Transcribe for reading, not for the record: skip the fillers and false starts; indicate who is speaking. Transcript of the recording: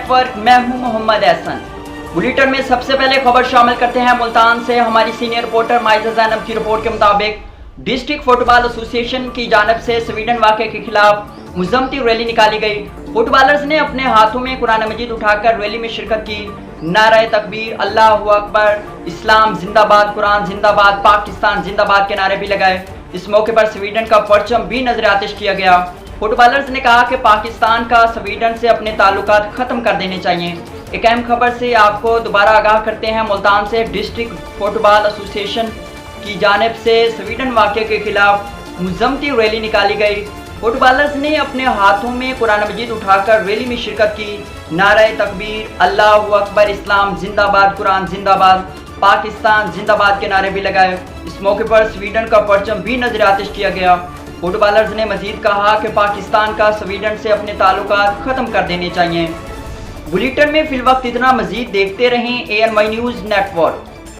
Speaker 1: Network. मैं हूं Mohammad Ehsan. Bulletin में सबसे पहले खबर शामिल करते हैं मुल्तान से। हमारी सीनियर रिपोर्टर माइजा ज़ैनब की रिपोर्ट के मुताबिक डिस्ट्रिक्ट फुटबॉल एसोसिएशन की जानिब से स्वीडन वाक़े के खिलाफ मुज़म्मती रैली निकाली गई। फुटबॉलर्स ने अपने हाथों में कुरान मजीद उठाकर रैली में शिरकत की। नारे तकबीर, अल्लाहु अकबर, इस्लाम जिंदाबाद, कुरान जिंदाबाद, पाकिस्तान जिंदाबाद के नारे भी लगाए। इस मौके पर स्वीडन का परचम भी नजर आतिश किया गया। फुटबॉलर्स ने कहा कि पाकिस्तान का स्वीडन से अपने ताल्लुकात खत्म कर देने चाहिए। एक अहम खबर से आपको दोबारा आगाह करते हैं। मुल्तान से डिस्ट्रिक्ट फुटबॉल एसोसिएशन की जानिब से स्वीडन वाक़े के खिलाफ मुज़म्मती रैली निकाली गई। फुटबॉलर्स ने अपने हाथों में कुरान मजीद उठाकर रैली में शिरकत की। नारे तकबीर, अल्लाहु अकबर, इस्लाम जिंदाबाद, कुरान जिंदाबाद, पाकिस्तान जिंदाबाद के नारे भी लगाए। इस मौके पर स्वीडन का परचम भी नजर आतिश किया गया। फुटबॉलर्स ने मजीद कहा कि पाकिस्तान का स्वीडन से अपने ताल्लुकात खत्म कर देने चाहिए। बुलेटिन में फिलवक्त इतना। मजीद देखते रहें ANY न्यूज़ नेटवर्क।